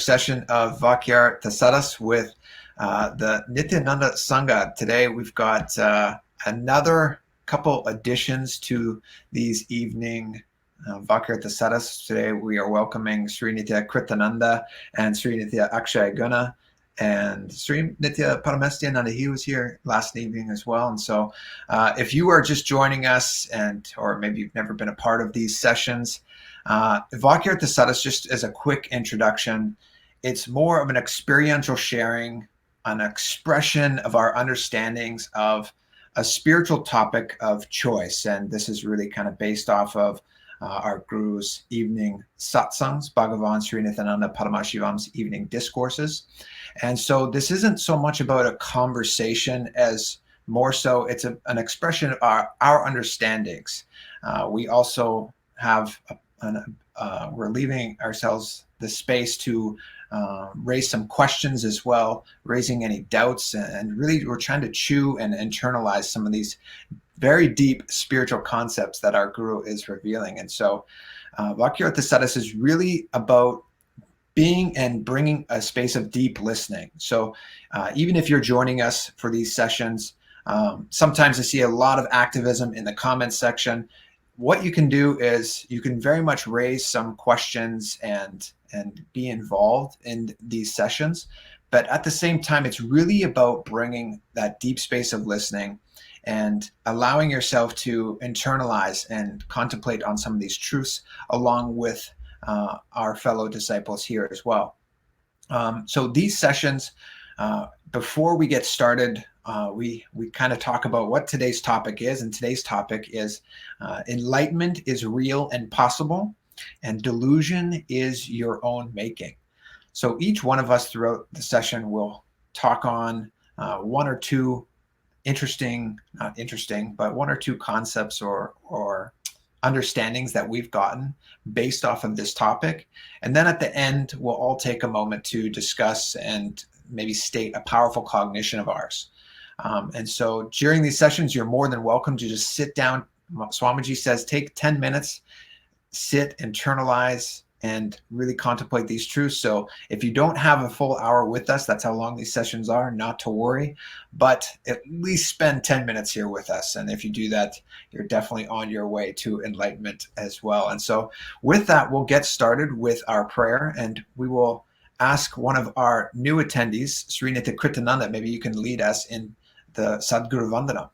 session of Vakyartha Sadhas with the Nithyananda Sangha. Today we've got another couple additions to these evening Vakyartha Sadhas. Today we are welcoming Sri Nithya Kritananda and Sri Nithya Akshaya Guna, and Sri Nithya Paramashiva. He was here last evening as well. And so if you are just joining us, or maybe you've never been a part of these sessions, Vakyartha Sadhas, just as a quick introduction, it's more of an experiential sharing, an expression of our understandings of a spiritual topic of choice. And this is really kind of based off of our Guru's evening satsangs, Bhagavan Sri Nithyananda Paramashiva's evening discourses. And so this isn't so much about a conversation as more so it's an expression of our understandings. We also have we're leaving ourselves the space to raise some questions as well, raising any doubts, and really we're trying to chew and internalize some of these very deep spiritual concepts that our Guru is revealing. And so Vakyartha Sadhas is really about being and bringing a space of deep listening. So even if you're joining us for these sessions, sometimes I see a lot of activism in the comments section. What you can do is you can very much raise some questions and be involved in these sessions. But at the same time, it's really about bringing that deep space of listening and allowing yourself to internalize and contemplate on some of these truths along with our fellow disciples here as well. So these sessions, before we get started, we kind of talk about what today's topic is, and today's topic is enlightenment is real and possible, and delusion is your own making. So each one of us throughout the session will talk on one or two one or two concepts or understandings that we've gotten based off of this topic. And then at the end, we'll all take a moment to discuss and maybe state a powerful cognition of ours. And so during these sessions, you're more than welcome to just sit down. Swamiji says, take 10 minutes, sit, internalize, and really contemplate these truths. So if you don't have a full hour with us, that's how long these sessions are, not to worry, but at least spend 10 minutes here with us. And if you do that, you're definitely on your way to enlightenment as well. And so with that, we'll get started with our prayer, and we will ask one of our new attendees, Sri Nithya Kritananda, maybe you can lead us in the Sadguru Vandana.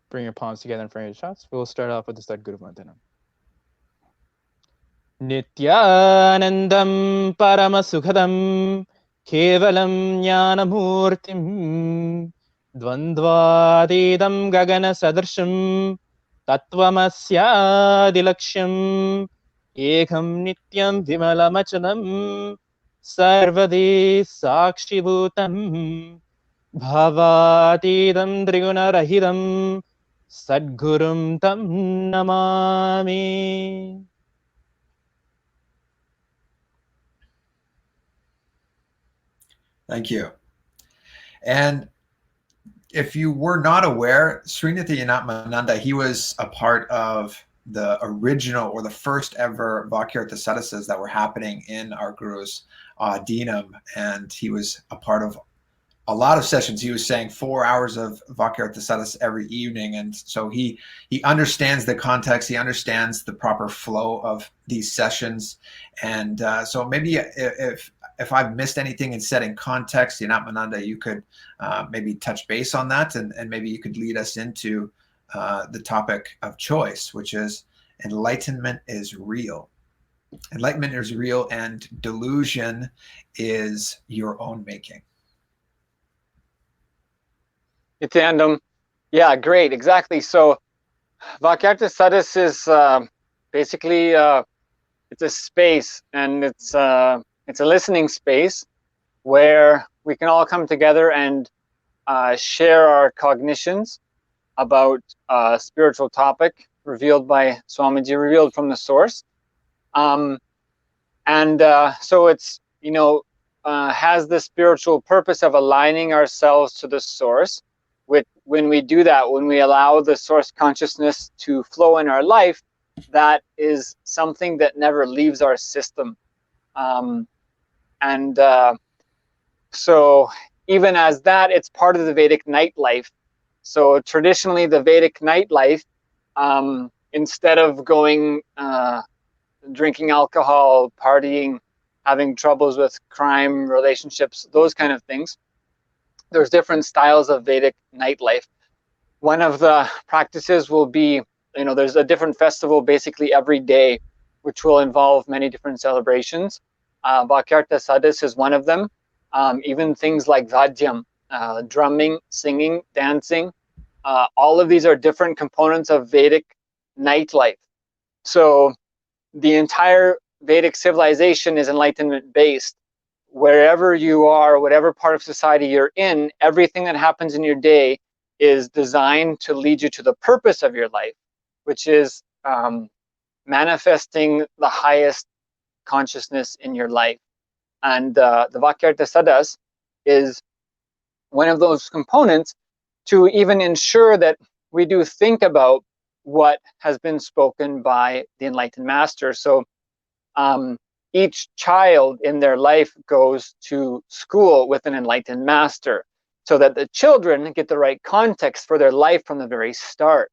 Bring your palms together in front of your chest. We'll start off with the Sadguru Vandana. Nithyanandam Paramasukhadam Kevalam Jnanamurtim Dvandvadidam Gagana Sadarsham Tattvamasya Ekam Nityam Vimalamachanam Sarvadi Sakshibhutam Bhavatidam Trigunarahidam Sadgurum Tam Namami. Thank you. And if you were not aware, Sri Nithyananda, he was a part of the original or the first ever Vakyartha Sadhasas that were happening in our Guru's Dinam, and he was a part of a lot of sessions. He was saying 4 hours of Vakyartha Sadhas every evening, and so he understands the context, he understands the proper flow of these sessions, and so maybe if I've missed anything in setting context, Manana, you could maybe touch base on that, and maybe you could lead us into the topic of choice, which is enlightenment is real. Enlightenment is real, and delusion is your own making. Nithyanandam. Yeah, great, exactly. So Vakyartha Sadhas is basically it's a space, and it's a listening space where we can all come together and share our cognitions about a spiritual topic revealed by Swamiji, revealed from the source. So it's, has the spiritual purpose of aligning ourselves to the source. When we do that, when we allow the source consciousness to flow in our life, that is something that never leaves our system. And so even as that, it's part of the Vedic nightlife. So traditionally, the Vedic nightlife, instead of going drinking alcohol, partying, having troubles with crime, relationships, those kind of things, there's different styles of Vedic nightlife. One of the practices will be, there's a different festival basically every day, which will involve many different celebrations. Vakyartha Sadhas is one of them. Even things like Vadyam, drumming, singing, dancing, all of these are different components of Vedic nightlife. So the entire Vedic civilization is Enlightenment based. Wherever you are, whatever part of society you're in, everything that happens in your day is designed to lead you to the purpose of your life, which is manifesting the highest consciousness in your life. And the Vakyartha Sadhas is one of those components to even ensure that we do think about what has been spoken by the enlightened master. So each child in their life goes to school with an enlightened master so that the children get the right context for their life from the very start.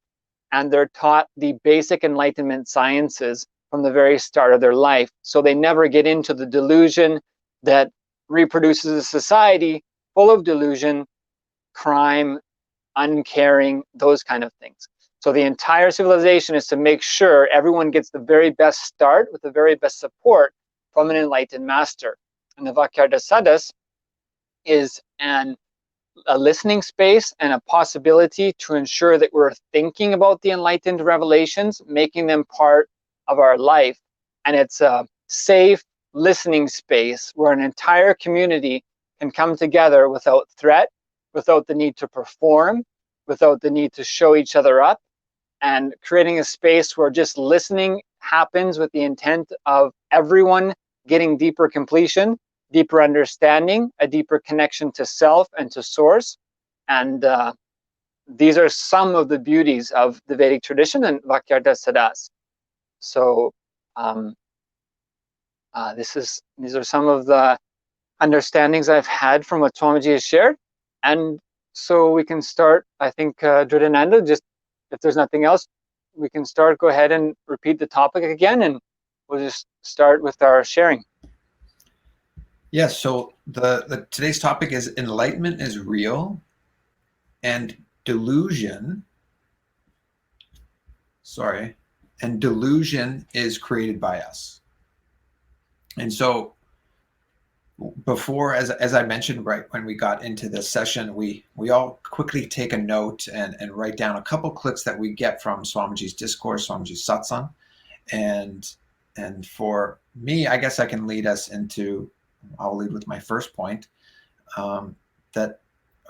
And they're taught the basic enlightenment sciences from the very start of their life. So they never get into the delusion that reproduces a society full of delusion, crime, uncaring, those kind of things. So the entire civilization is to make sure everyone gets the very best start with the very best support from an enlightened master. And the Vakyartha Sadhas is a listening space and a possibility to ensure that we're thinking about the enlightened revelations, making them part of our life. And it's a safe listening space where an entire community can come together without threat, without the need to perform, without the need to show each other up, and creating a space where just listening happens with the intent of everyone getting deeper completion, deeper understanding, a deeper connection to self and to source. And these are some of the beauties of the Vedic tradition and Vakyartha Sadhas. So these are some of the understandings I've had from what Swamiji has shared. And so we can start, I think, Nithyananda, just if there's nothing else, we can start, go ahead and repeat the topic again, and we'll just start with our sharing. Yes, so the today's topic is enlightenment is real and delusion, and delusion is created by us. And so before, as I mentioned, right when we got into this session, we all quickly take a note and write down a couple clicks that we get from Swamiji's discourse, Swamiji's satsang. And for me, I guess I can lead us into, I'll lead with my first point, that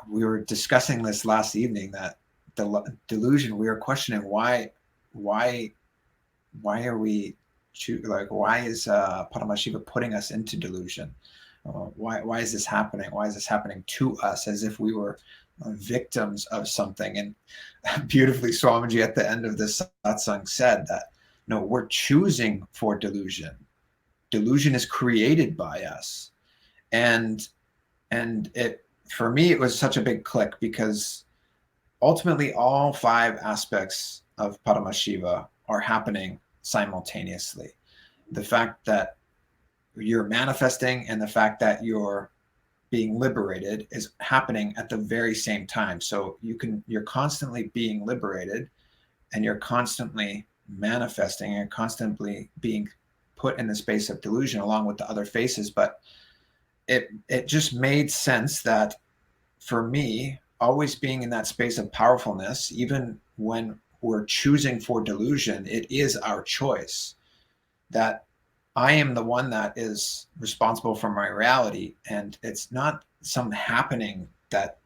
we were discussing this last evening, that the delusion, we are questioning why are we, like, why is Paramashiva putting us into delusion? Why is this happening? Why is this happening to us, as if we were victims of something? And beautifully, Swamiji at the end of this satsang said that, no, we're choosing for delusion. Delusion is created by us. And it, for me, it was such a big click, because ultimately all 5 aspects of Paramashiva are happening simultaneously. The fact that you're manifesting and the fact that you're being liberated is happening at the very same time. So you're constantly being liberated, and you're constantly manifesting, and you're constantly being put in the space of delusion along with the other faces. But it just made sense that for me, always being in that space of powerfulness, even when we're choosing for delusion, it is our choice. That I am the one that is responsible for my reality, and it's not some happening that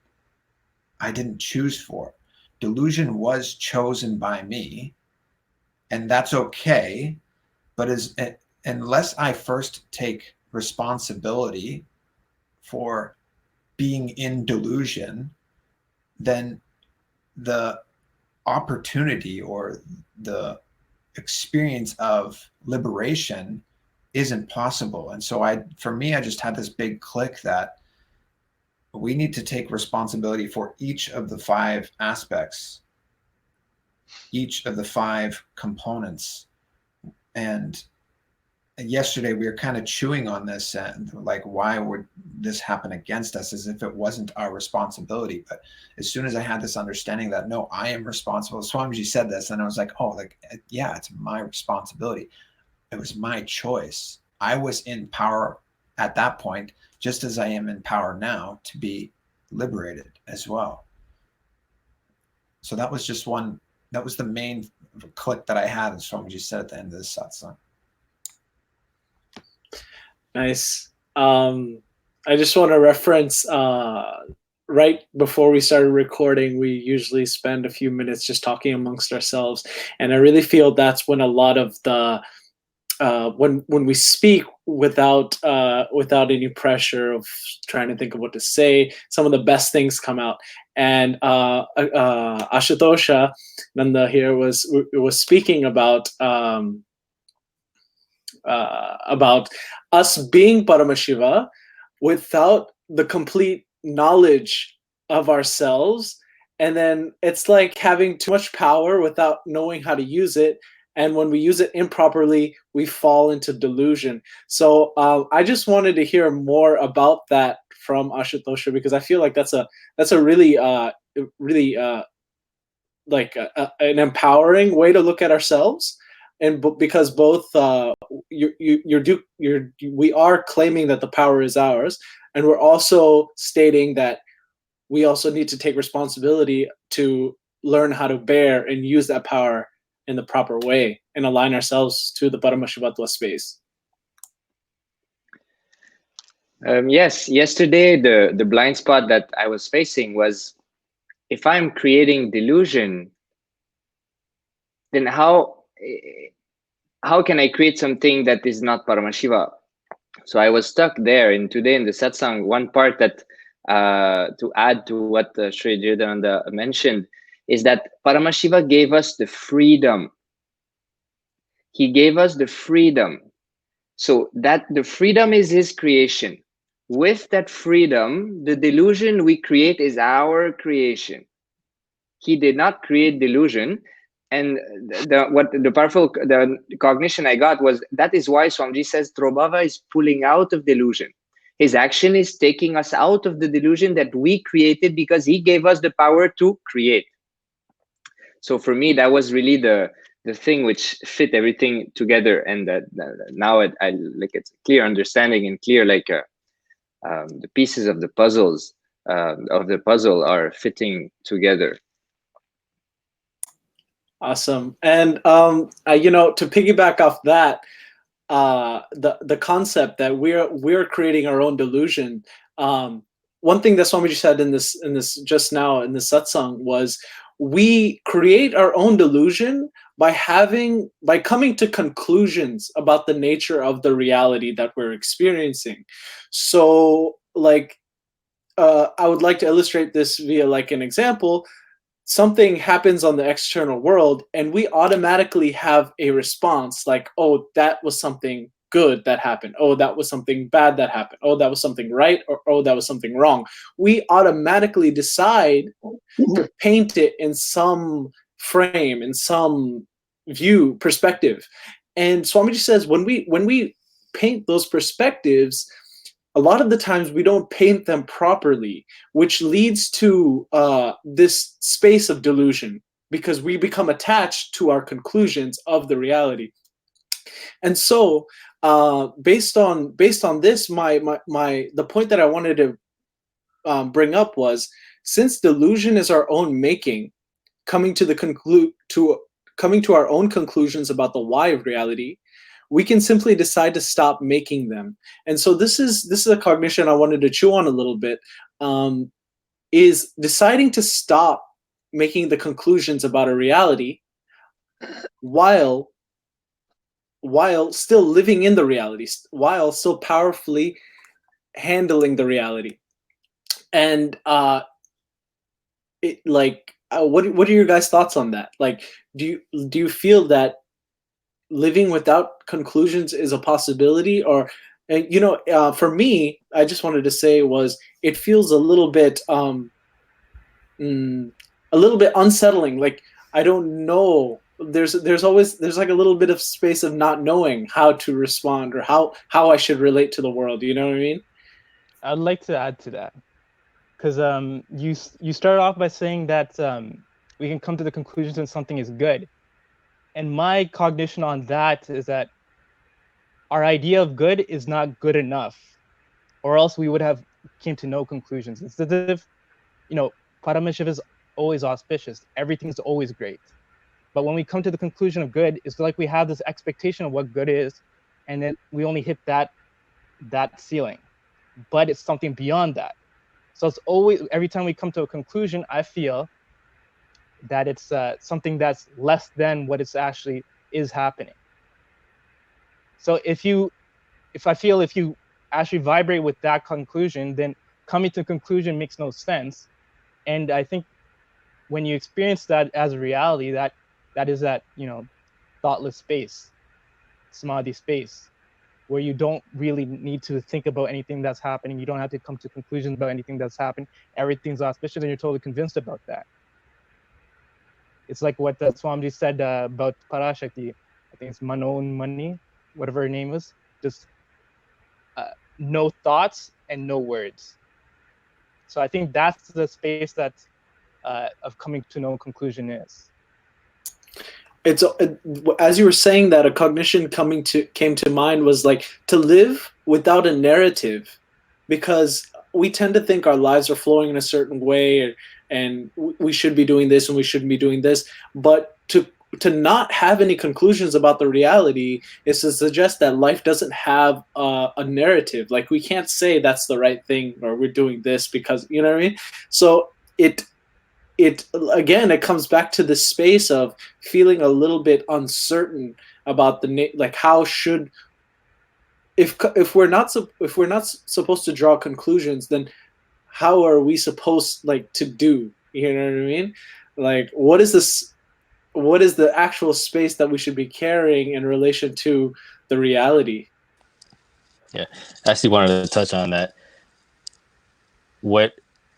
I didn't choose for. Delusion was chosen by me, and that's okay. But unless I first take responsibility for being in delusion, then the opportunity or the experience of liberation isn't possible. And so for me, I just had this big click that we need to take responsibility for each of the 5 aspects, each of the 5 components. And yesterday we were kind of chewing on this and like, why would this happen against us, as if it wasn't our responsibility. But as soon as I had this understanding that, no, I am responsible. Swamiji said this, and I was like, oh, like, yeah, it's my responsibility. It was my choice. I was in power at that point, just as I am in power now to be liberated as well. So that was just one, that was the main click that I had, as Swamiji said at the end of this satsang. Nice. I just want to reference, right before we started recording, we usually spend a few minutes just talking amongst ourselves. And I really feel that's when a lot of the, when we speak without any pressure of trying to think of what to say, some of the best things come out. And Ashutosh Nanda here was speaking about us being Paramashiva without the complete knowledge of ourselves. And then it's like having too much power without knowing how to use it. And when we use it improperly, we fall into delusion. So I just wanted to hear more about that from Ashutosh, because I feel like that's a really like an empowering way to look at ourselves. And because both we are claiming that the power is ours, and we're also stating that we also need to take responsibility to learn how to bear and use that power in the proper way and align ourselves to the Paramashivatva space. Yes, yesterday the blind spot that I was facing was, if I'm creating delusion, then how can I create something that is not Paramashiva? So I was stuck there. And today in the satsang, one part that to add to what Sri Nithyananda mentioned is that Paramashiva gave us the freedom. He gave us the freedom. So that the freedom is his creation. With that freedom, the delusion we create is our creation. He did not create delusion. And the powerful cognition I got was, that is why Swamiji says Trobhava is pulling out of delusion. His action is taking us out of the delusion that we created, because he gave us the power to create. So for me, that was really the thing which fit everything together. And that now I like, it's clear understanding and clear, like the pieces of the puzzle are fitting together. Awesome. And to piggyback off that, the concept that we're creating our own delusion. One thing that Swamiji said in this just now in the satsang was, we create our own delusion by coming to conclusions about the nature of the reality that we're experiencing. So, like, I would like to illustrate this via like an example. Something happens on the external world, and we automatically have a response like, oh, that was something good that happened. Oh, that was something bad that happened. Oh, that was something right, or oh, that was something wrong. We automatically decide to paint it in some frame, in some view, perspective. And Swamiji says when we paint those perspectives, a lot of the times we don't paint them properly, which leads to this space of delusion, because we become attached to our conclusions of the reality. And so, based on this, the point that I wanted to bring up was, since delusion is our own making, coming to our own conclusions about the why of reality, we can simply decide to stop making them. And so this is a cognition I wanted to chew on a little bit, is deciding to stop making the conclusions about a reality while still living in the reality, while still powerfully handling the reality. And what are your guys' thoughts on that? Like, do you feel that living without conclusions is a possibility, or for me, I just wanted to say was it feels a little bit unsettling. Like I don't know. There's like a little bit of space of not knowing how to respond or how I should relate to the world. You know what I mean? I'd like to add to that, because you started off by saying that we can come to the conclusion that something is good, and my cognition on that is that our idea of good is not good enough, or else we would have came to no conclusions. It's as if, Paramashiva is always auspicious. Everything's always great. But when we come to the conclusion of good, it's like we have this expectation of what good is, and then we only hit that ceiling. But it's something beyond that. So it's always, every time we come to a conclusion, I feel that it's something that's less than what it's actually is happening. So if you actually vibrate with that conclusion, then coming to a conclusion makes no sense. And I think when you experience that as a reality, that is that, thoughtless space, samadhi space, where you don't really need to think about anything that's happening. You don't have to come to conclusions about anything that's happening. Everything's auspicious, and you're totally convinced about that. It's like what Swamiji said about Parashakti. I think it's Manon Mani, whatever her name was. Just no thoughts and no words. So I think that's the space that of coming to no conclusion is. It's as you were saying that, a cognition came to mind was like to live without a narrative, because we tend to think our lives are flowing in a certain way, and we should be doing this and we shouldn't be doing this. But to not have any conclusions about the reality is to suggest that life doesn't have a narrative. Like we can't say that's the right thing or we're doing this because, you know what I mean? So it again, it comes back to the space of feeling a little bit uncertain about like how should, if we're not supposed to draw conclusions, then how are we supposed to do? You know what I mean? Like what is the actual space that we should be carrying in relation to the reality? Yeah, I actually wanted to touch on that.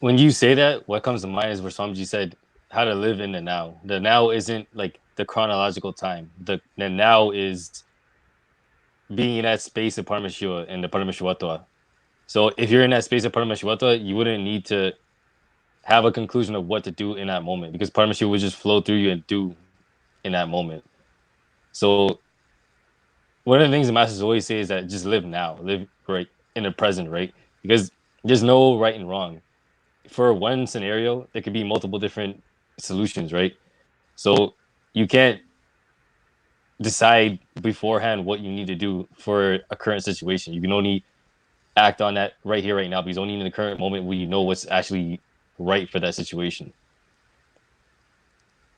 When you say that, what comes to mind is where Swamiji said how to live in the now. The now isn't like the chronological time. The now is being in that space of Paramashiva and the Paramashivatva. So if you're in that space of Paramashivatva, you wouldn't need to have a conclusion of what to do in that moment, because Paramashiva would just flow through you and do in that moment. So one of the things the masters always say is that just live now, live right in the present, right? Because there's no right and wrong. For one scenario, there could be multiple different solutions, right? So you can't decide beforehand what you need to do for a current situation. You can only act on that right here, right now, because only in the current moment will you know what's actually right for that situation.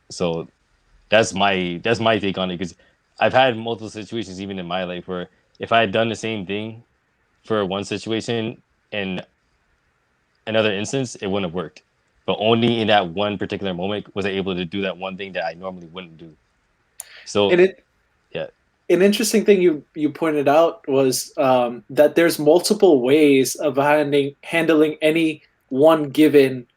So that's my take on it, because I've had multiple situations even in my life where if I had done the same thing for one situation in another instance, it wouldn't have worked. But only in that one particular moment was I able to do that one thing that I normally wouldn't do. So an interesting thing you pointed out was that there's multiple ways of handling any one given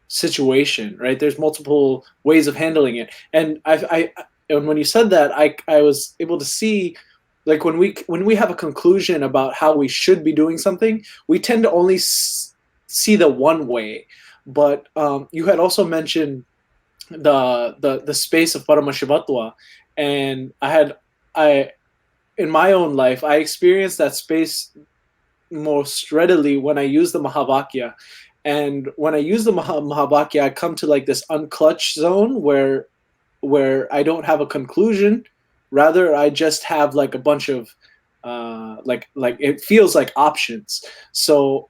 situation, right? There's multiple ways of handling it, and and when you said that, I was able to see, like when we have a conclusion about how we should be doing something, we tend to only see the one way. But you had also mentioned the space of Paramashivatva, and in my own life, I experienced that space most readily when I use the Mahavakya. And when I use the Mahavakya, I come to like this unclutch zone where I don't have a conclusion. Rather, I just have like a bunch of like it feels like options. So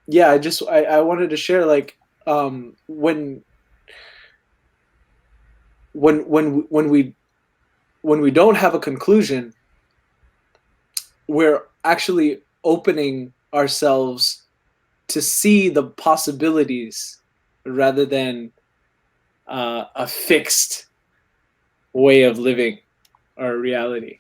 yeah, I wanted to share like when we don't have a conclusion, we're actually opening ourselves to see the possibilities rather than a fixed way of living. our reality.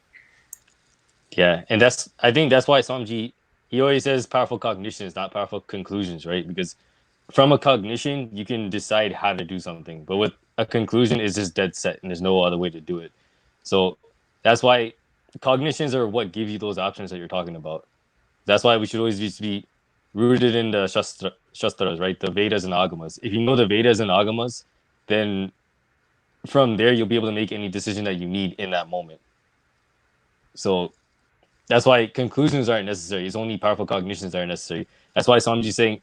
Yeah, and I think that's why Swamiji, he always says powerful cognition is not powerful conclusions, right? Because from a cognition, you can decide how to do something, but with a conclusion, it's just dead set, and there's no other way to do it. So that's why cognitions are what give you those options that you're talking about. That's why we should always just be rooted in the Shastras, right? The Vedas and Agamas. If you know the Vedas and Agamas, then from there you'll be able to make any decision that you need in that moment. So that's why conclusions aren't necessary. It's only powerful cognitions that are necessary. That's why Swamiji is saying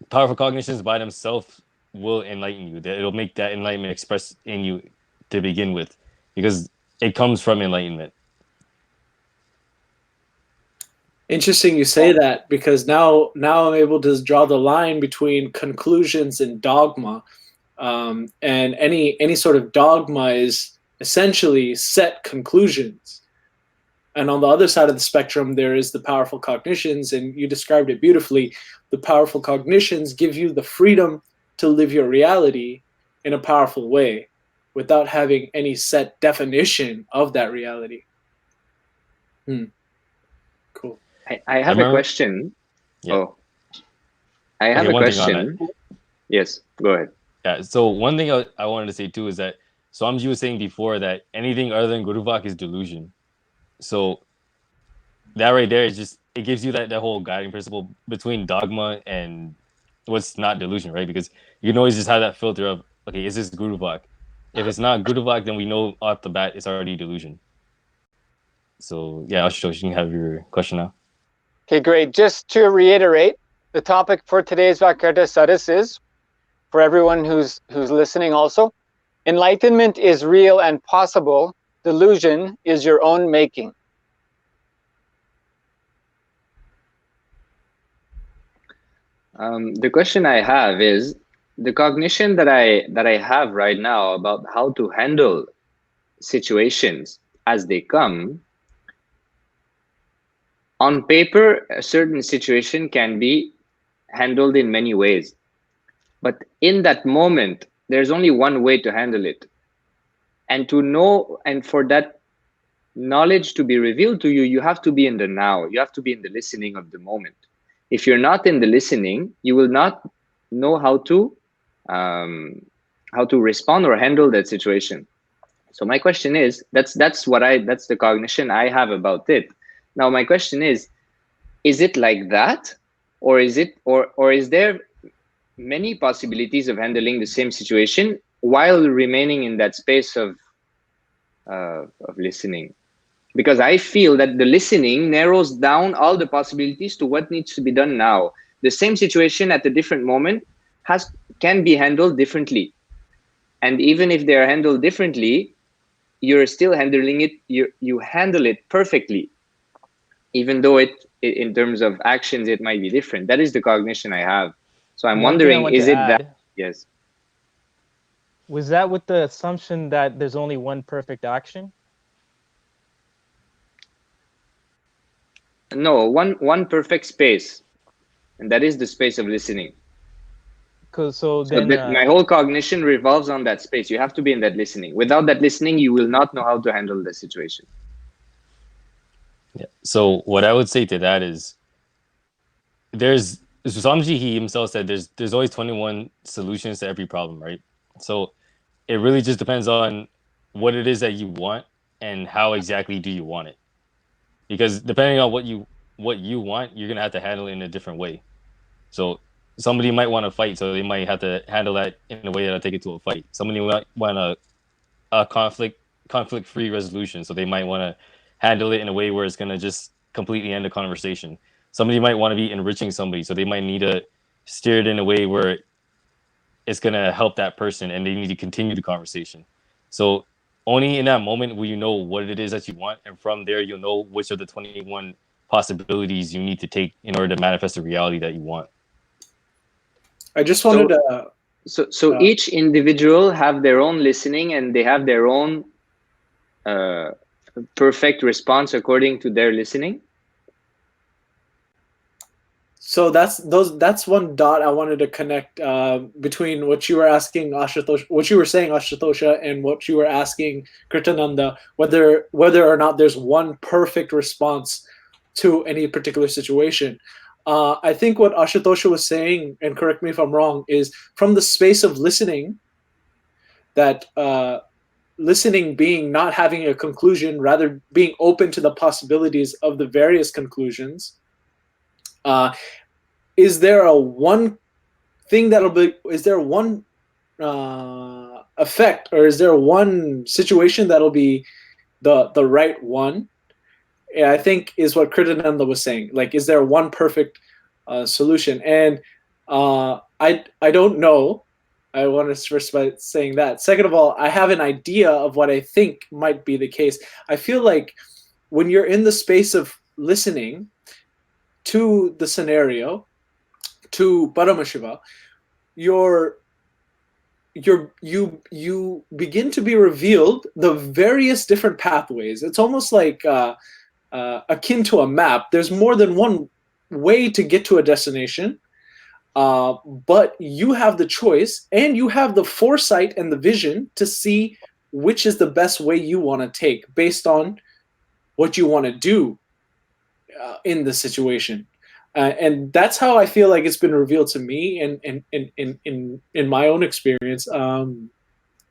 powerful cognitions by themselves will enlighten you. That it'll make that enlightenment express in you to begin with, because it comes from enlightenment. Interesting you say that, because now I'm able to draw the line between conclusions and dogma. And any sort of dogma is essentially set conclusions. And on the other side of the spectrum, there is the powerful cognitions, and you described it beautifully. The powerful cognitions give you the freedom to live your reality in a powerful way without having any set definition of that reality. Cool. I have a question. Yeah. Oh, I have a question. Yes, go ahead. Yeah. So one thing I wanted to say too is that Swamiji was saying before that anything other than Guruvak is delusion. So that right there is just, it gives you that whole guiding principle between dogma and what's not delusion, right? Because you can always just have that filter of, okay, is this Guruvak? If it's not Guruvak, then we know off the bat it's already delusion. So yeah, Ashutosh, you can have your question now. Okay, great. Just to reiterate, the topic for today's Vakyartha Sadhas is, for everyone who's listening also, enlightenment is real and possible. Delusion is your own making. The question I have is, the cognition that I have right now about how to handle situations as they come. On paper, a certain situation can be handled in many ways, but in that moment, there's only one way to handle it. And to know, and for that knowledge to be revealed to you, you have to be in the now. You have to be in the listening of the moment. If you're not in the listening, you will not know how to respond or handle that situation. So my question is, that's the cognition I have about it. Now my question is it like that, or is there many possibilities of handling the same situation while remaining in that space of listening? Because I feel that the listening narrows down all the possibilities to what needs to be done now. The same situation at a different moment can be handled differently. And even if they are handled differently, you're still handling it, you handle it perfectly. Even though in terms of actions, it might be different. That is the cognition I have. So I'm wondering, is it that? Yes. Was that with the assumption that there's only one perfect action? No, one perfect space, and that is the space of listening. So my whole cognition revolves on that space. You have to be in that listening. Without that listening, you will not know how to handle the situation. Yeah. So what I would say to that is, Swamiji, he himself said there's always 21 solutions to every problem, right? So it really just depends on what it is that you want and how exactly do you want it. Because depending on what you want, you're gonna have to handle it in a different way. So somebody might want to fight, so they might have to handle that in a way that'll take it to a fight. Somebody might want a conflict-free resolution, so they might want to handle it in a way where it's gonna just completely end the conversation. Somebody might want to be enriching somebody, so they might need to steer it in a way where it's gonna help that person, and they need to continue the conversation. So only in that moment will you know what it is that you want, and from there you'll know which of the 21 possibilities you need to take in order to manifest the reality that you want. I just wanted to. So each individual have their own listening, and they have their own perfect response according to their listening. So that's one dot I wanted to connect between what you were asking Ashutosh, what you were saying Ashutosha, and what you were asking Kritananda, whether or not there's one perfect response to any particular situation. I think what Ashutosha was saying, and correct me if I'm wrong, is from the space of listening, that listening being not having a conclusion, rather being open to the possibilities of the various conclusions. Is there a one thing that'll be? Is there one effect, or is there one situation that'll be the right one? I think is what Kritananda was saying. Like, is there one perfect solution? And I don't know. I want to first by saying that. Second of all, I have an idea of what I think might be the case. I feel like when you're in the space of listening to the scenario, to Paramashiva, you begin to be revealed the various different pathways. It's almost like akin to a map. There's more than one way to get to a destination, but you have the choice, and you have the foresight and the vision to see which is the best way you want to take based on what you want to do in the situation. And that's how I feel like it's been revealed to me, and in my own experience.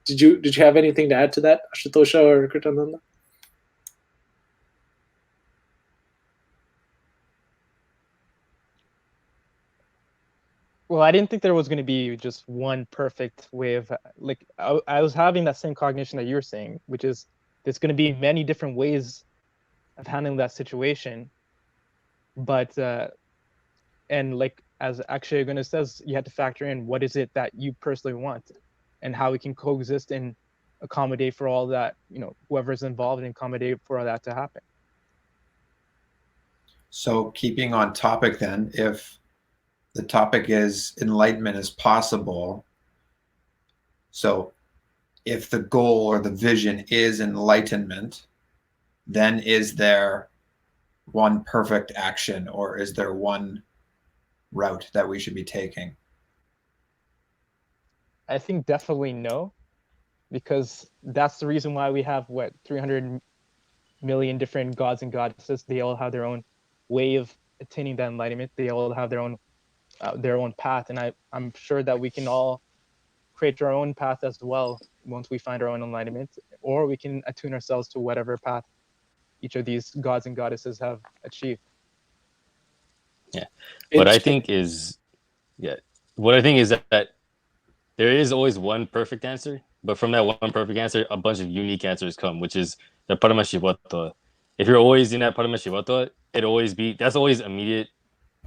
Did you have anything to add to that, Ashutosha or Kritananda? Well, I didn't think there was going to be just one perfect way of, like, I was having that same cognition that you were saying, which is there's going to be many different ways of handling that situation. But and like as Akshay Guna says, you have to factor in what is it that you personally want, and how we can coexist and accommodate for all that, whoever's involved, and accommodate for all that to happen. So keeping on topic then, if the topic is enlightenment is possible, so if the goal or the vision is enlightenment, then is there one perfect action, or is there one route that we should be taking? I think definitely no, because that's the reason why we have 300 million different gods and goddesses. They all have their own way of attaining that enlightenment. They all have their own path, and I'm sure that we can all create our own path as well once we find our own enlightenment, or we can attune ourselves to whatever path each of these gods and goddesses have achieved. Yeah. What I think is that there is always one perfect answer, but from that one perfect answer, a bunch of unique answers come, which is the Paramashiva. If you're always in that Paramashiva, that's always immediate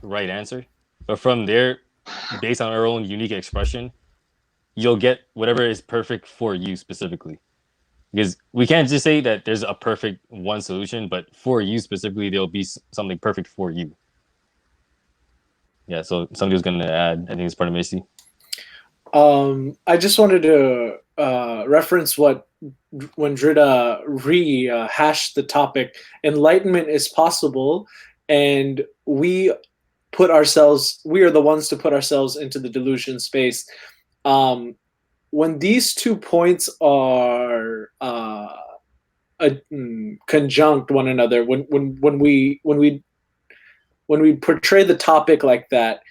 right answer. But from there, based on our own unique expression, you'll get whatever is perfect for you specifically. Because we can't just say that there's a perfect one solution, but for you specifically, there'll be something perfect for you. Yeah, so somebody was going to add, I think it's Paramashiva. I just wanted to reference when Drita rehashed the topic. Enlightenment is possible, and we are the ones to put ourselves into the delusion space. When these 2 points are conjunct one another, when we portray the topic like that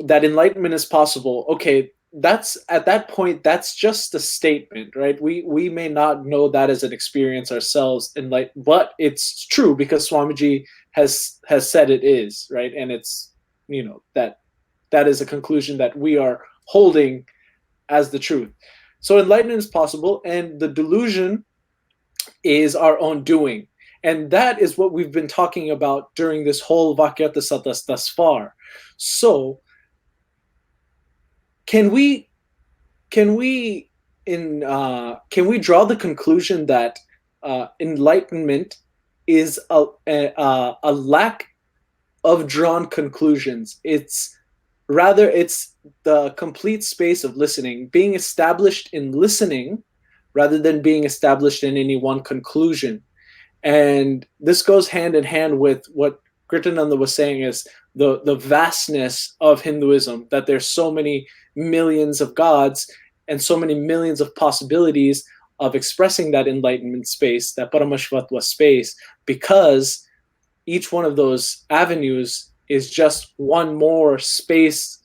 enlightenment is possible, okay, that's at that point, that's just a statement, right? We may not know that as an experience ourselves, but it's true because Swamiji has said it is, right? And it's that is a conclusion that we are holding as the truth. So enlightenment is possible, and the delusion is our own doing. And that is what we've been talking about during this whole Vakyartha Sadhas thus far. So can we draw the conclusion that enlightenment is a lack of drawn conclusions? It's the complete space of listening, being established in listening rather than being established in any one conclusion. And this goes hand in hand with what Nityananda was saying is the vastness of Hinduism, that there's so many millions of gods and so many millions of possibilities of expressing that enlightenment space, that Paramashiva space, because each one of those avenues is just one more space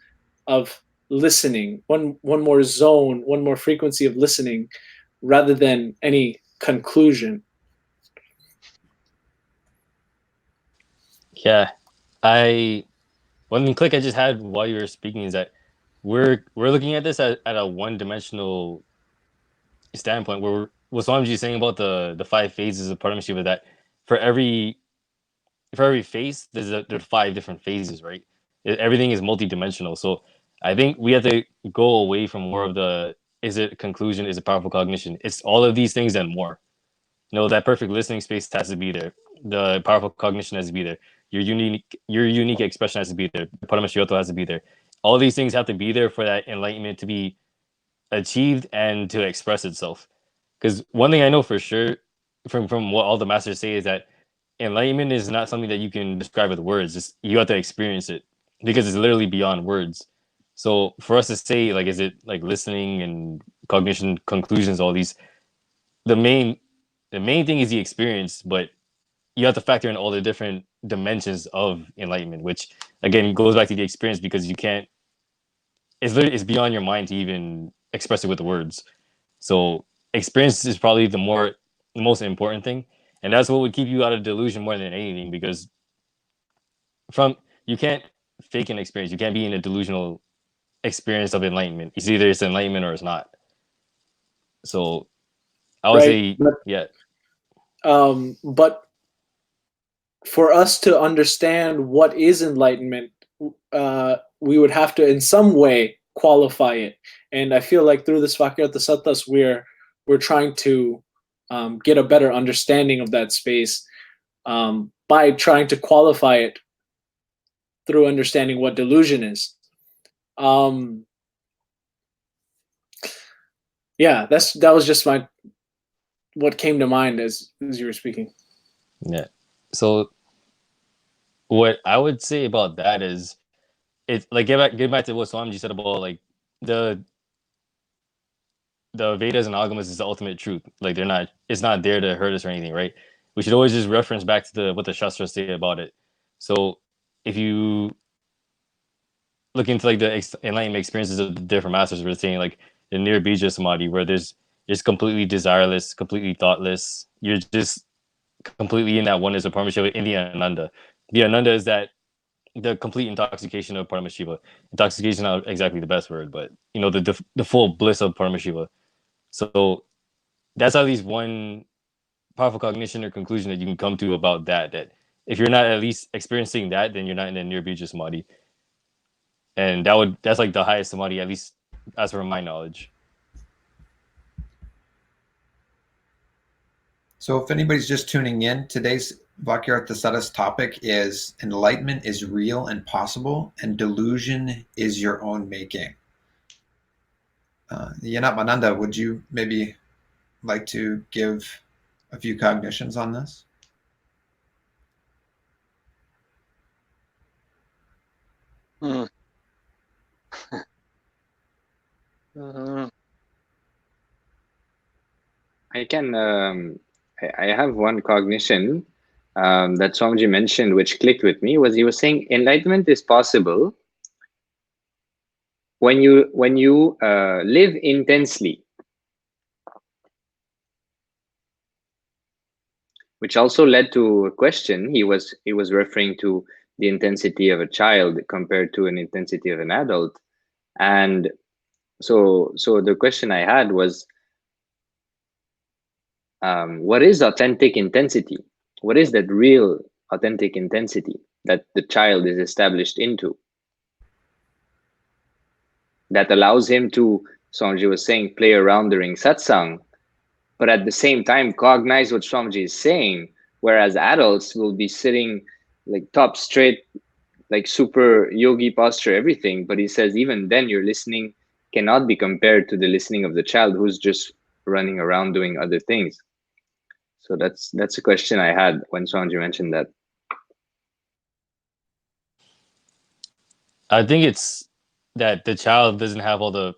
of listening, one more zone, one more frequency of listening, rather than any conclusion. Yeah, one click I just had while you were speaking is that we're looking at this at a one-dimensional standpoint, where what Swamiji is saying about the 5 phases of Paramashiva, that for every phase there's 5 different phases, right? Everything is multidimensional. So I think we have to go away from more of the, is it conclusion, is it powerful cognition? It's all of these things and more. That perfect listening space has to be there. The powerful cognition has to be there. Your unique expression has to be there. Paramashiva has to be there. All these things have to be there for that enlightenment to be achieved and to express itself. Because one thing I know for sure from what all the masters say is that enlightenment is not something that you can describe with words. You have to experience it, because it's literally beyond words. So for us to say, like, is it like listening and cognition, conclusions, all these, the main thing is the experience, but you have to factor in all the different dimensions of enlightenment, which again goes back to the experience, because you can't, it's beyond your mind to even express it with the words. So experience is probably the most important thing, and that's what would keep you out of delusion more than anything, because you can't fake an experience. You can't be in a delusional experience of enlightenment. It's either it's enlightenment or it's not. So I would say, yeah. But for us to understand what is enlightenment, we would have to in some way qualify it. And I feel like through this Vakyartha Sadhas, we're trying to get a better understanding of that space by trying to qualify it through understanding what delusion is. Yeah, that was just what came to mind as you were speaking. Yeah. So what I would say about that is, it's like, get back to what Swamiji said about like the Vedas and Agamas is the ultimate truth. Like, it's not there to hurt us or anything, right? We should always just reference back to what the Shastras say about it. So if you look into like the enlightenment experiences of the different masters, we're saying like the near bija samadhi, where there's just completely desireless, completely thoughtless. You're just completely in that oneness of Paramashiva in the Ananda. The Ananda is that the complete intoxication of Paramashiva. Intoxication is not exactly the best word, but the full bliss of Paramashiva. So that's at least one powerful cognition or conclusion that you can come to about that. That if you're not at least experiencing that, then you're not in a near bija samadhi. And that's like the highest samadhi, at least as per my knowledge. So if anybody's just tuning in, today's Vakyartha Sadhas topic is enlightenment is real and possible, and delusion is your own making. Yanat Mananda, would you maybe like to give a few cognitions on this? I can. I have one cognition that Swamiji mentioned, which clicked with me. Was he was saying enlightenment is possible when you live intensely, which also led to a question. He was referring to the intensity of a child compared to an intensity of an adult, and so the question I had was, what is authentic intensity? What is that real authentic intensity that the child is established into, that allows him to, Swamiji was saying, play around during satsang, but at the same time cognize what Swamiji is saying, whereas adults will be sitting like top straight, like super yogi posture, everything. But he says even then your listening cannot be compared to the listening of the child who's just running around doing other things. So that's a question I had when Swamiji mentioned that. I think it's that the child doesn't have all the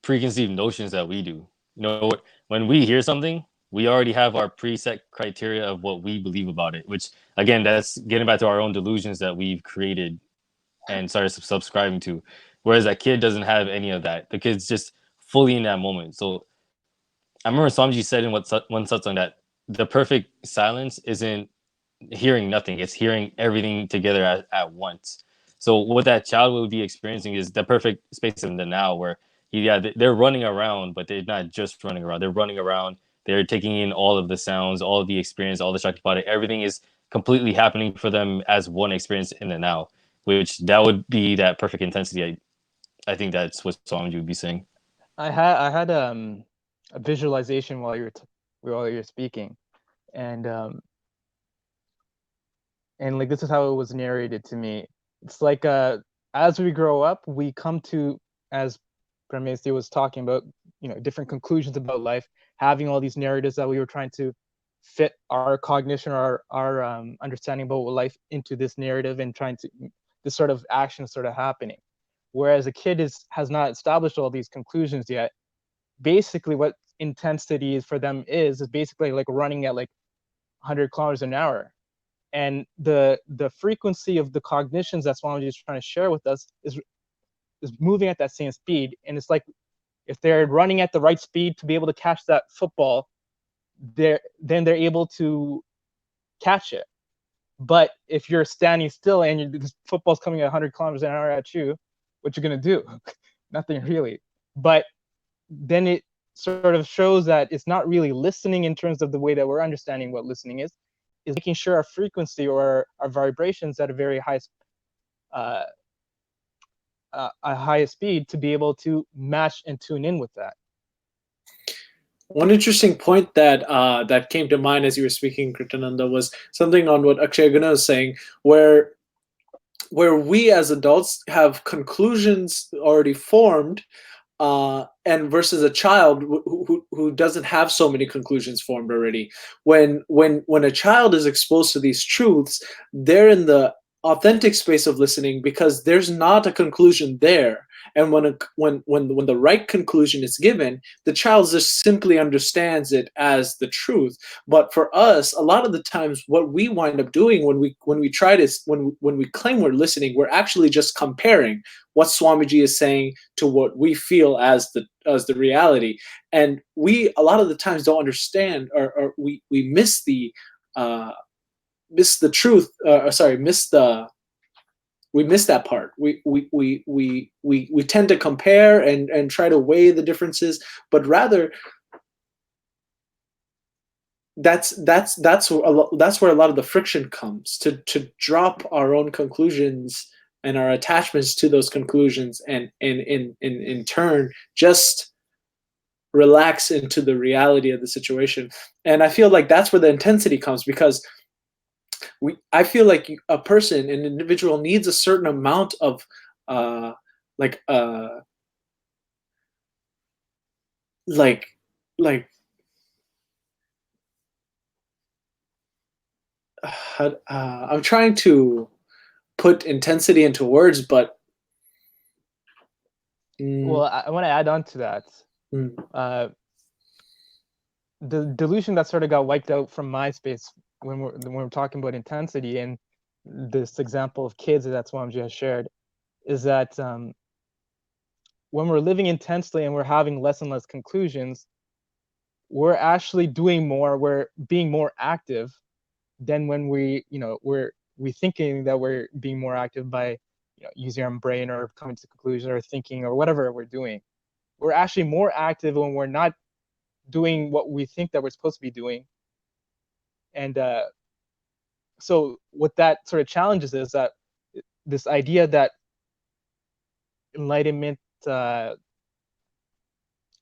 preconceived notions that we do. You know, when we hear something, we already have our preset criteria of what we believe about it, which again, that's getting back to our own delusions that we've created and started subscribing to. Whereas a kid doesn't have any of that. The kid's just fully in that moment. So I remember Swamiji said in one satsang that the perfect silence isn't hearing nothing; it's hearing everything together at once. So what that child will be experiencing is the perfect space in the now, where they're running around, but they're not just running around. They're running around. They're taking in all of the sounds, all of the experience, all the Shaktipada. Everything is completely happening for them as one experience in the now, which that would be that perfect intensity. I think that's what Swamiji would be saying. I had a visualization while you were speaking, and like this is how it was narrated to me. It's like as we grow up, we come to, as Pramesti was talking about, different conclusions about life, having all these narratives that we were trying to fit our cognition or our understanding about life into this narrative, and trying to this sort of action sort of happening. Whereas a kid has not established all these conclusions yet. Basically, what intensity is for them is basically like running at like 100 kilometers an hour. And the frequency of the cognitions that Swamiji is trying to share with us is moving at that same speed. And it's like if they're running at the right speed to be able to catch that football, then they're able to catch it. But if you're standing still and the football's coming at 100 kilometers an hour at you, what you're going to do? Nothing really. But then it sort of shows that it's not really listening in terms of the way that we're understanding what listening is making sure our frequency or our vibrations at a very high a high speed to be able to match and tune in with that. One interesting point that that came to mind as you were speaking, Kritananda, was something on what Akshay Guna was saying, where we as adults have conclusions already formed, and versus a child who doesn't have so many conclusions formed already. When a child is exposed to these truths, they're in the authentic space of listening because there's not a conclusion there. And when the right conclusion is given, the child just simply understands it as the truth. But for us, a lot of the times, what we wind up doing when we claim we're listening, we're actually just comparing what Swamiji is saying to what we feel as the reality. And we a lot of the times don't understand, or we miss the truth. We miss that part. We tend to compare and try to weigh the differences, but rather that's where a lot of the friction comes, to drop our own conclusions and our attachments to those conclusions, and in turn just relax into the reality of the situation. And I feel like that's where the intensity comes, because I feel like an individual needs a certain amount of how I'm trying to put intensity into words, but well, I want to add on to that. The delusion that sort of got wiped out from my space when we're talking about intensity, and this example of kids that Swamiji has shared, is that when we're living intensely and we're having less and less conclusions, we're actually doing more, we're being more active than when we're thinking that we're being more active by using our brain or coming to conclusions or thinking or whatever we're doing. We're actually more active when we're not doing what we think that we're supposed to be doing. And so what that sort of challenges is that this idea that enlightenment,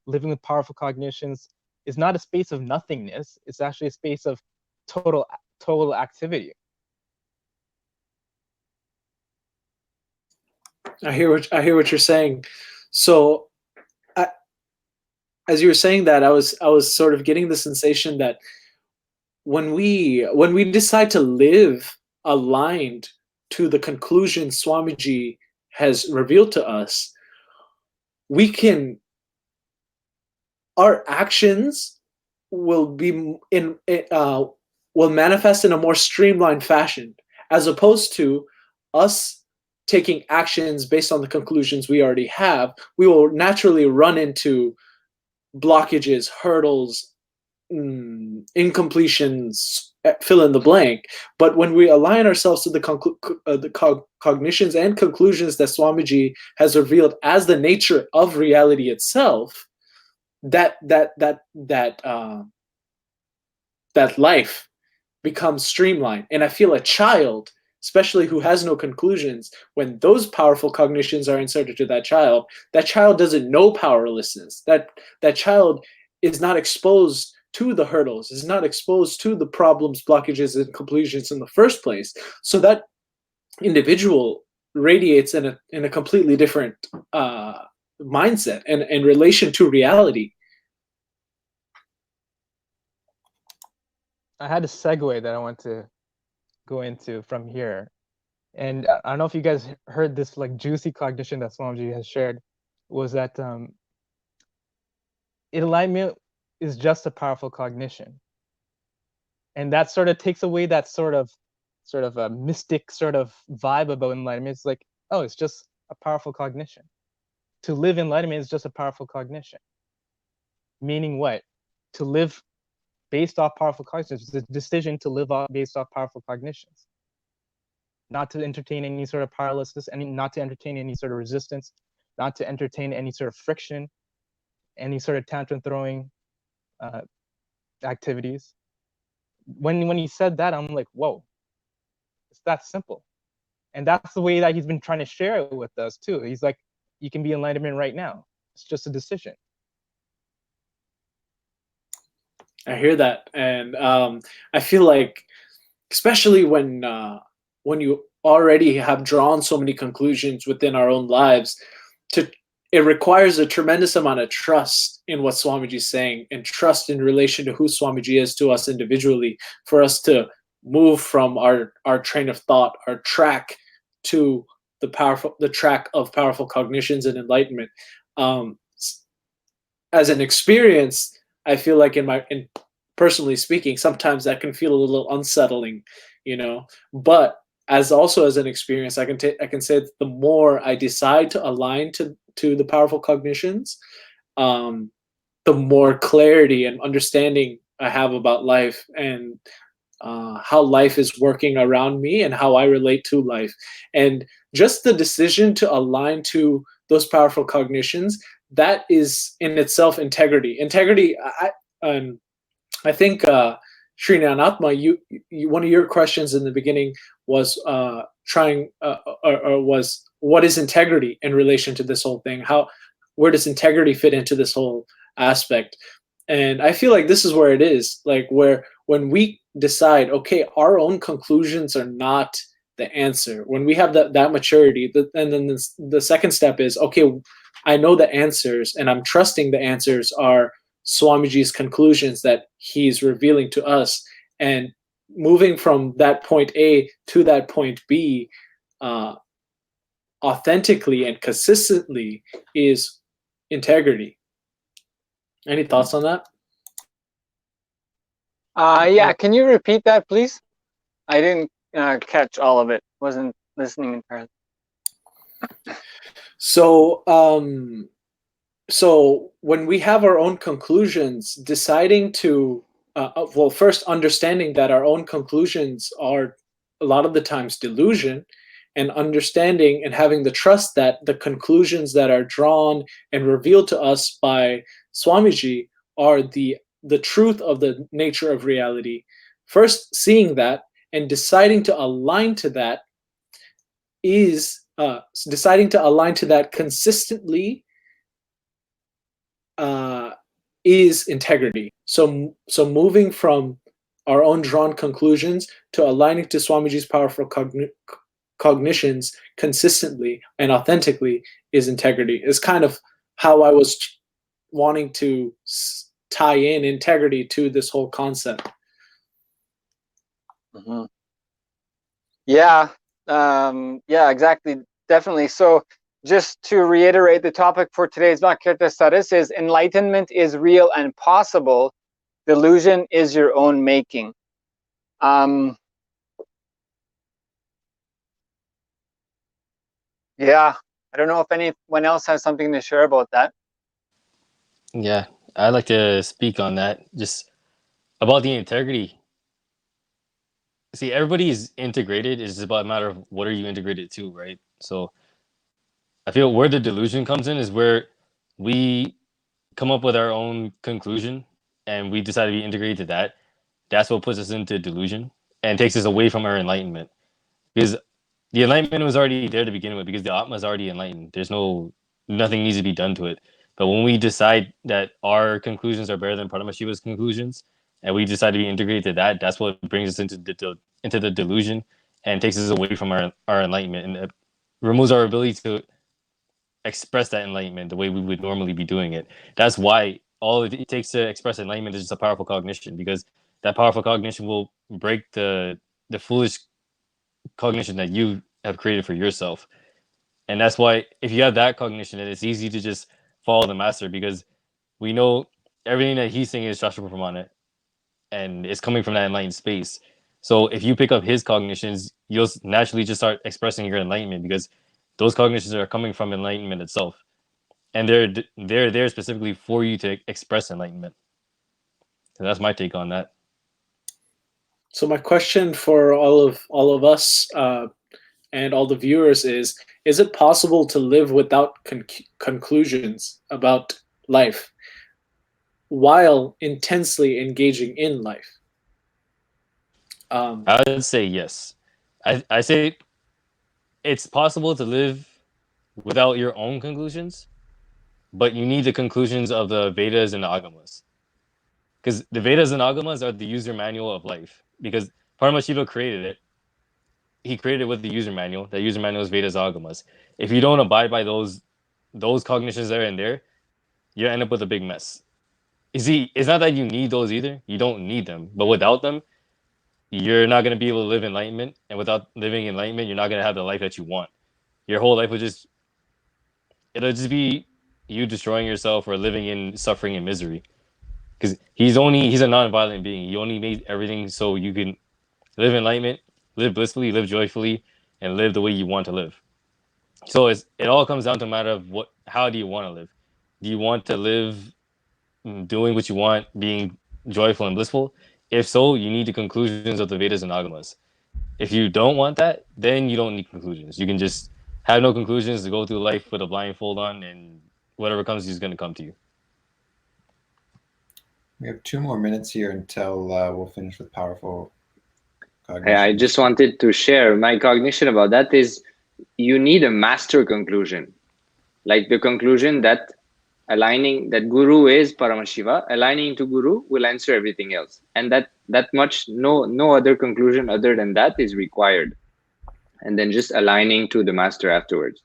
living with powerful cognitions, is not a space of nothingness. It's actually a space of total activity. I hear what you're saying. So as you were saying that, I was sort of getting the sensation that when we decide to live aligned to the conclusion Swamiji has revealed to us, our actions will will manifest in a more streamlined fashion, as opposed to us taking actions based on the conclusions we already have. We will naturally run into blockages, hurdles, incompletions, fill in the blank. But when we align ourselves to the cognitions and conclusions that Swamiji has revealed as the nature of reality itself, that life becomes streamlined. And I feel a child, especially who has no conclusions, when those powerful cognitions are inserted to that child doesn't know powerlessness. That child is not exposed to the hurdles, is not exposed to the problems, blockages, and conclusions in the first place. So that individual radiates in a completely different mindset and in relation to reality. I had a segue that I want to go into from here. And I don't know if you guys heard this like juicy cognition that Swamiji has shared, was that enlightenment is just a powerful cognition. And that sort of takes away that sort of a mystic sort of vibe about enlightenment. It's like, oh, it's just a powerful cognition. To live enlightenment is just a powerful cognition. Meaning what? To live based off powerful cognitions. It's a decision to live based off powerful cognitions. Not to entertain any sort of powerlessness, not to entertain any sort of resistance, not to entertain any sort of friction, any sort of tantrum throwing activities. When he said that, I'm like, whoa, it's that simple. And that's the way that he's been trying to share it with us too. He's like, you can be enlightenment right now. It's just a decision. I hear that, and I feel like, especially when you already have drawn so many conclusions within our own lives, it requires a tremendous amount of trust in what Swamiji is saying, and trust in relation to who Swamiji is to us individually, for us to move from our train of thought, our track, to the track of powerful cognitions and enlightenment. As an experience, I feel like in personally speaking, sometimes that can feel a little unsettling, but as an experience, I can say that the more I decide to align to the powerful cognitions, the more clarity and understanding I have about life, and how life is working around me and how I relate to life. And just the decision to align to those powerful cognitions, that is in itself integrity. I think Sri Nanatma, you one of your questions in the beginning was was what is integrity in relation to this whole thing? Where does integrity fit into this whole aspect? And I feel like this is where it is, like when we decide, okay, our own conclusions are not the answer. When we have that maturity, and then the second step is, okay, I know the answers, and I'm trusting the answers are Swamiji's conclusions that he's revealing to us, and moving from that point A to that point B authentically and consistently is integrity. Any thoughts on that? Yeah, can you repeat that, please? I didn't catch all of it. Wasn't listening entirely. So when we have our own conclusions, deciding to first understanding that our own conclusions are a lot of the times delusion, and understanding and having the trust that the conclusions that are drawn and revealed to us by Swamiji are the truth of the nature of reality. First, seeing that and deciding to align to that is consistently is integrity. So moving from our own drawn conclusions to aligning to Swamiji's powerful cognitions consistently and authentically is integrity. Is kind of how I was wanting to tie in integrity to this whole concept. Mm-hmm. Yeah, exactly. definitely. So just to reiterate, the topic for today's Vakyartha Sadhas is enlightenment is real and possible. Delusion is your own making. Yeah, I don't know if anyone else has something to share about that. Yeah, I'd like to speak on that. Just about the integrity. See, everybody's integrated. It's just about a matter of what are you integrated to, right? So I feel where the delusion comes in is where we come up with our own conclusion and we decide to be integrated to that. That's what puts us into delusion and takes us away from our enlightenment. Because the enlightenment was already there to begin with, because the Atma is already enlightened. Nothing needs to be done to it. But when we decide that our conclusions are better than Paramashiva's conclusions, and we decide to be integrated to that, that's what brings us into the delusion and takes us away from our enlightenment, and it removes our ability to express that enlightenment the way we would normally be doing it. That's why all it takes to express enlightenment is just a powerful cognition, because that powerful cognition will break the foolish cognition that you have created for yourself. And that's why if you have that cognition, then it's easy to just follow the master, because we know everything that he's saying is Shastra Pramana, and it's coming from that enlightened space. So if you pick up his cognitions, you'll naturally just start expressing your enlightenment, because those cognitions are coming from enlightenment itself, and they're there specifically for you to express enlightenment. So that's my take on that. So my question for all of us and all the viewers is it possible to live without conclusions about life while intensely engaging in life? I would say yes. I say it's possible to live without your own conclusions, but you need the conclusions of the Vedas and the Agamas. Because the Vedas and Agamas are the user manual of life. Because Paramashiva created it. He created it with the user manual. That user manual is Vedas Agamas. If you don't abide by those cognitions there and there, you end up with a big mess. You see, it's not that you need those either. You don't need them. But without them, you're not going to be able to live enlightenment. And without living enlightenment, you're not going to have the life that you want. Your whole life it'll just be you destroying yourself or living in suffering and misery. Because he's a non-violent being. He only made everything so you can live enlightenment, live blissfully, live joyfully, and live the way you want to live. So it all comes down to a matter of how do you want to live? Do you want to live doing what you want, being joyful and blissful? If so, you need the conclusions of the Vedas and Agamas. If you don't want that, then you don't need conclusions. You can just have no conclusions to go through life with a blindfold on, and whatever comes is going to come to you. We have 2 more minutes here until we'll finish with powerful cognition. I just wanted to share my cognition about that is you need a master conclusion, like the conclusion that Guru is Paramashiva, aligning to Guru will answer everything else. And that much, no other conclusion other than that is required. And then just aligning to the master afterwards.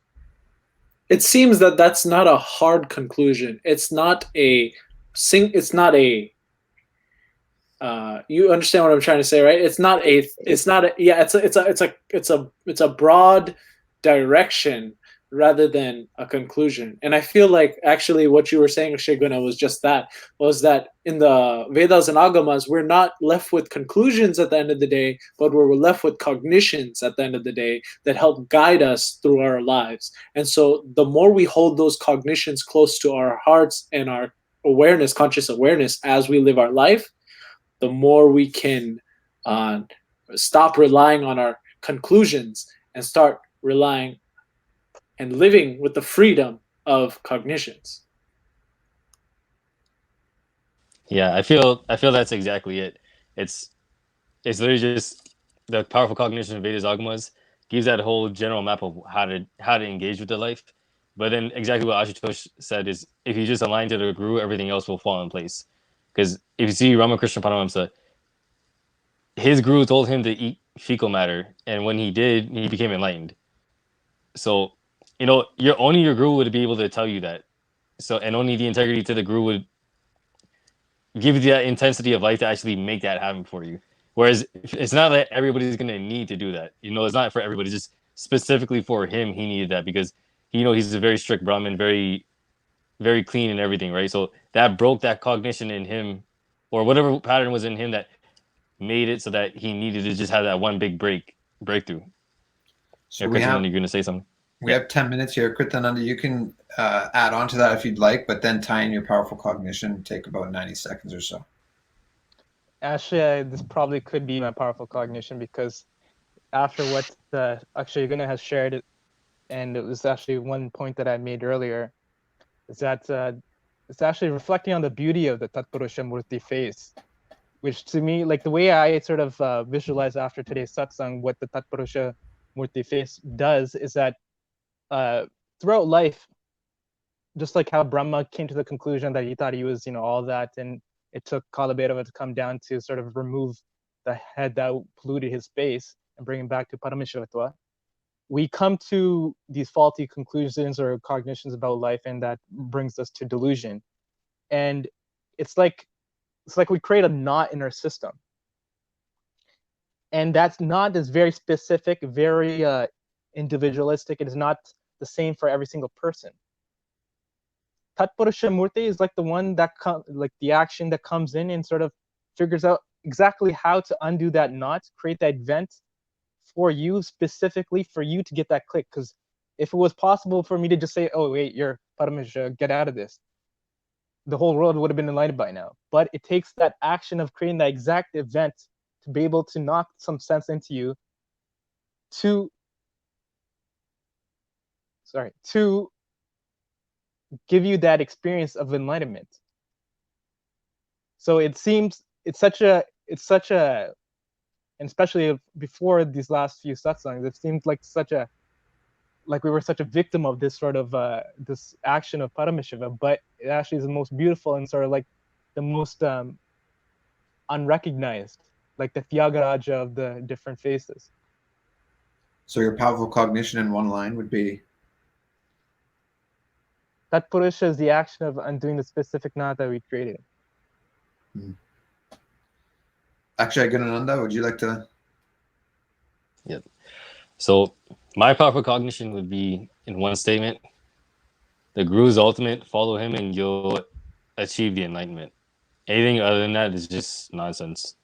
It seems that that's not a hard conclusion. It's not a you understand what I'm trying to say, right? It's a broad direction rather than a conclusion. And I feel like actually what you were saying, Shiguna, was that in the Vedas and Agamas, we're not left with conclusions at the end of the day, but we're left with cognitions at the end of the day that help guide us through our lives. And so the more we hold those cognitions close to our hearts and our awareness, conscious awareness as we live our life, the more we can stop relying on our conclusions and start relying and living with the freedom of cognitions. Yeah, I feel that's exactly it. It's literally just the powerful cognition of Vedas Agamas gives that whole general map of how to engage with the life. But then exactly what Ashutosh said is if you just align to the Guru, everything else will fall in place. Because if you see Ramakrishna Paramahamsa, his Guru told him to eat fecal matter, and when he did, he became enlightened. So, only your Guru would be able to tell you that. So, and only the integrity to the Guru would give you that intensity of life to actually make that happen for you. Whereas it's not that everybody's going to need to do that. It's not for everybody. Just specifically for him, he needed that because he's a very strict Brahmin, very, very clean and everything, right? So that broke that cognition in him, or whatever pattern was in him that made it so that he needed to just have that one big breakthrough. So Yeah, we Krishnananda, have you're going to say something? we have 10 minutes here. Krishnananda, you can add on to that if you'd like, but then tie in your powerful cognition. Take about 90 seconds or so. Actually, this probably could be my powerful cognition, because after what actually Yugana has shared, and it was actually one point that I made earlier, is that it's actually reflecting on the beauty of the Tatpurusha Murti face, which to me, like the way I sort of visualize after today's satsang, what the Tatpurusha Murti face does is that throughout life, just like how Brahma came to the conclusion that he thought he was, all that, and it took Kalabhairava to come down to sort of remove the head that polluted his space and bring him back to Paramashiva. We come to these faulty conclusions or cognitions about life, and that brings us to delusion. And it's like we create a knot in our system. And that knot is very specific, very individualistic. It is not the same for every single person. Tatpurusha Murti is like the one that like the action that comes in and sort of figures out exactly how to undo that knot, create that event for you, specifically for you to get that click. Because if it was possible for me to just say, oh wait, you're Paramashiva, get out of this, the whole world would have been enlightened by now. But it takes that action of creating that exact event to be able to knock some sense into you to give you that experience of enlightenment. So it seems it's such a, and especially before these last few satsangs, it seemed like we were such a victim of this sort of this action of Paramashiva, but it actually is the most beautiful and sort of like the most unrecognized, like the Tyagaraja of the different faces. So your powerful cognition in one line would be? That Purusha is the action of undoing the specific knot that we created. Akshay Gunananda, would you like to? Yep. So my powerful cognition would be in one statement: the Guru's ultimate, follow him and you'll achieve the enlightenment. Anything other than that is just nonsense.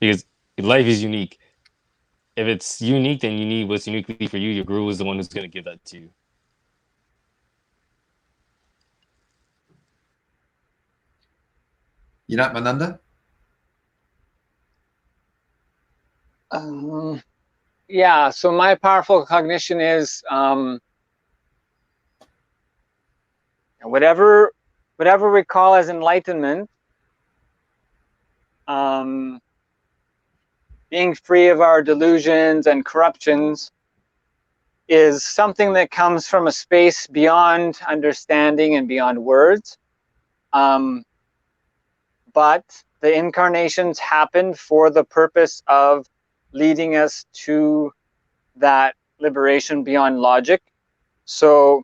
Because life is unique. If it's unique, then you need what's uniquely for you. Your Guru is the one who's going to give that to you. You're not Mananda? Yeah, so my powerful cognition is whatever we call as enlightenment, being free of our delusions and corruptions, is something that comes from a space beyond understanding and beyond words. But the incarnations happen for the purpose of leading us to that liberation beyond logic. So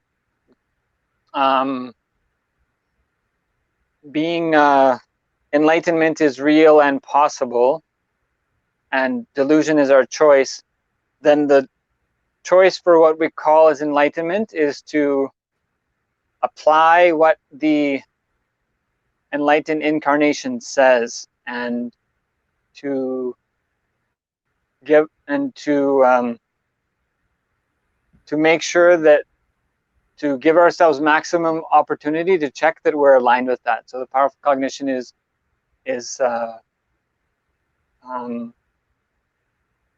being enlightenment is real and possible, and delusion is our choice, then the choice for what we call as enlightenment is to apply what the enlightened incarnation says, and to give and to make sure that to give ourselves maximum opportunity to check that we're aligned with that. So the powerful cognition is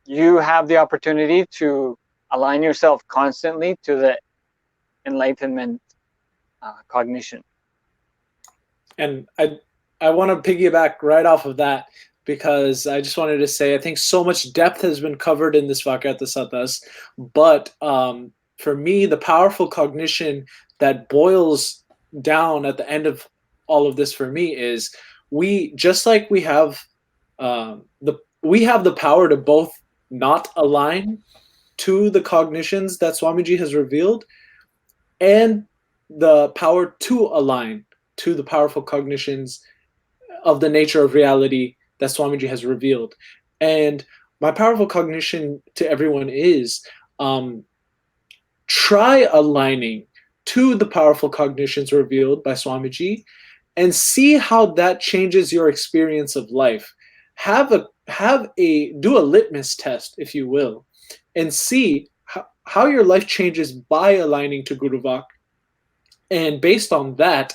you have the opportunity to align yourself constantly to the enlightenment cognition. And I want to piggyback right off of that, because I just wanted to say I think so much depth has been covered in this Vakyartha Sadhas, but for me, the powerful cognition that boils down at the end of all of this for me is we have the power to both not align to the cognitions that Swamiji has revealed, and the power to align to the powerful cognitions of the nature of reality that Swamiji has revealed. And my powerful cognition to everyone is try aligning to the powerful cognitions revealed by Swamiji and see how that changes your experience of life. Do a litmus test, if you will, and see how your life changes by aligning to Guru Vak. And based on that,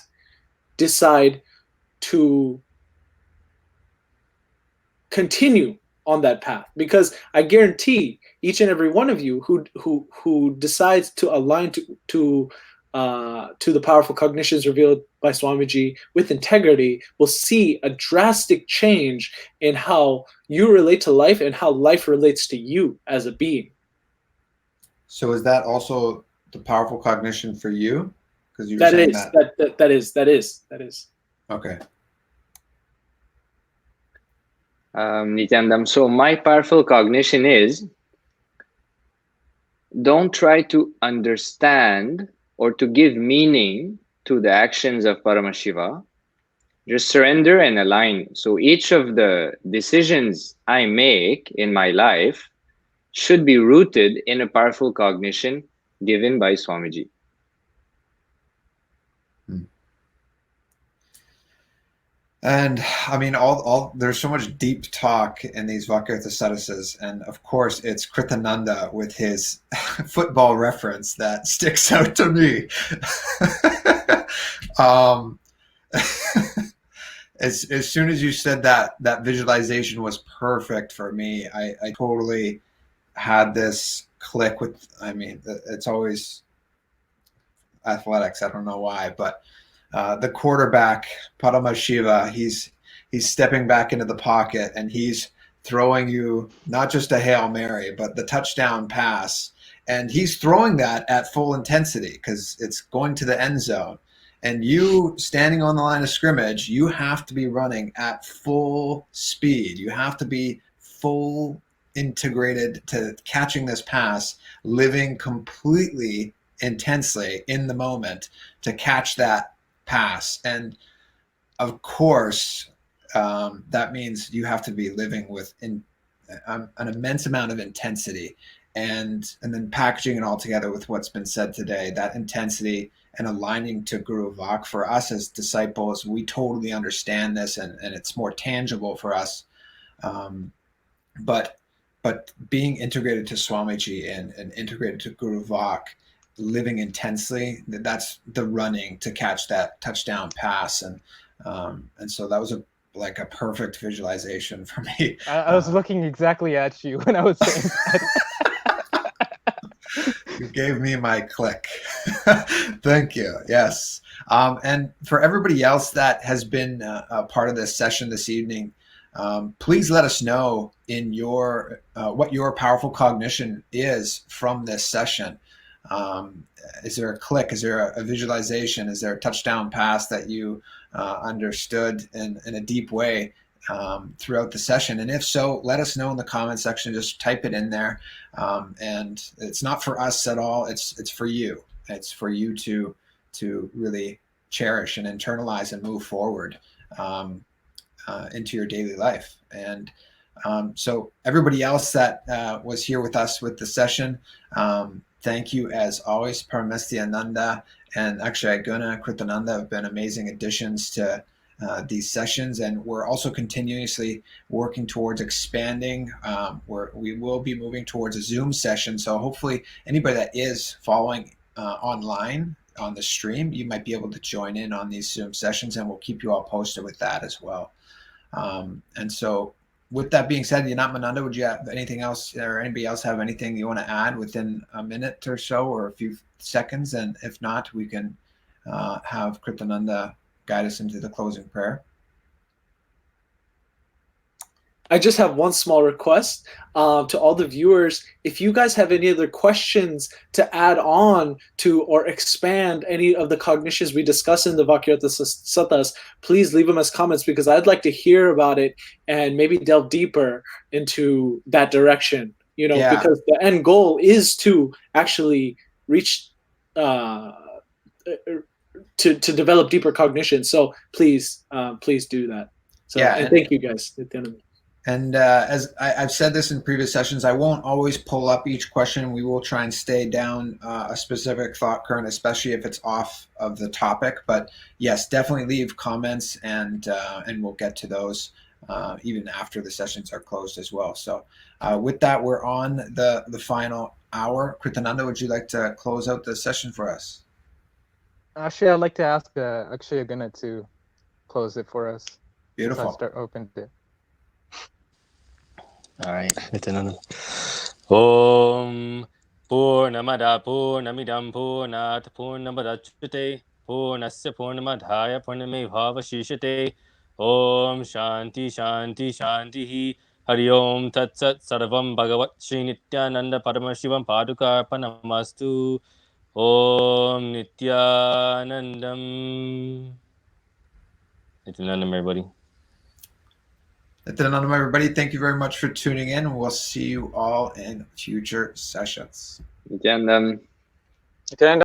decide to continue on that path, because I guarantee each and every one of you who decides to align to the powerful cognitions revealed by Swamiji with integrity will see a drastic change in how you relate to life and how life relates to you as a being. So is that also the powerful cognition for you? Because you were That saying is that is. Okay. Nithyananda, so my powerful cognition is, don't try to understand or to give meaning to the actions of Paramashiva. Just surrender and align. So each of the decisions I make in my life should be rooted in a powerful cognition given by Swamiji. And I mean, all there's so much deep talk in these Vakyartha Sadhas, and of course, it's Kritananda with his football reference that sticks out to me. As soon as you said that visualization was perfect for me, I totally had this click with. I mean, it's always athletics. I don't know why, but. The quarterback, Paramashiva, he's stepping back into the pocket and he's throwing you not just a Hail Mary, but the touchdown pass. And he's throwing that at full intensity because it's going to the end zone. And you standing on the line of scrimmage, you have to be running at full speed. You have to be full integrated to catching this pass, living completely intensely in the moment to catch that pass. And of course, that means you have to be living with an immense amount of intensity, and then packaging it all together with what's been said today, that intensity and aligning to Guru Vak. For us as disciples, we totally understand this, and it's more tangible for us. But being integrated to Swamiji and integrated to Guru Vak, living intensely, that's the running to catch that touchdown pass. And so that was like a perfect visualization for me. I was looking exactly at you when I was saying that. You gave me my click. Thank you. Yes. And for everybody else that has been a part of this session this evening, please let us know in your what your powerful cognition is from this session. Is there a click? Is there a visualization? Is there a touchdown pass that you understood in a deep way throughout the session? And if so, let us know in the comment section. Just type it in there. And it's not for us at all. It's for you. It's for you to really cherish and internalize and move forward into your daily life. And so everybody else that was here with us with the session, thank you as always. Nithyananda and Akshay Guna, Kritananda have been amazing additions to these sessions, and we're also continuously working towards expanding. We will be moving towards a Zoom session, so hopefully anybody that is following online on the stream, you might be able to join in on these Zoom sessions, and we'll keep you all posted with that as well. And so with that being said, Mananda, would you have anything else, or anybody else have anything you want to add within a minute or so, or a few seconds? And if not, we can have Kritananda guide us into the closing prayer. I just have one small request to all the viewers. If you guys have any other questions to add on to or expand any of the cognitions we discuss in the Vakyartha Sadhas, please leave them as comments, because I'd like to hear about it and maybe delve deeper into that direction. Because the end goal is to actually reach to develop deeper cognition. So please do that. So, and thank you guys. And as I've said this in previous sessions, I won't always pull up each question. We will try and stay down a specific thought current, especially if it's off of the topic. But yes, definitely leave comments, and we'll get to those even after the sessions are closed as well. So with that, we're on the final hour. Nithyananda, would you like to close out the session for us? Actually, I'd like to ask Akshay Agana to close it for us. Beautiful. Since I opened it. All right, Nithyananda. Om Purnamada Purnamidam Purnat Purnamadachuti Purnasya Purnamadhaya Purnamevavashishate Om Shanti Shanti Shanti Hari Om Tat Sat Sarvam Bhagavat Shri Nithyananda Paramashivam Padukarpanamastu Om Nithyanandam. Nithyanandam, everybody. Nithyananda, everybody, thank you very much for tuning in, and we'll see you all in future sessions. Nithyanandam. Nithyananda.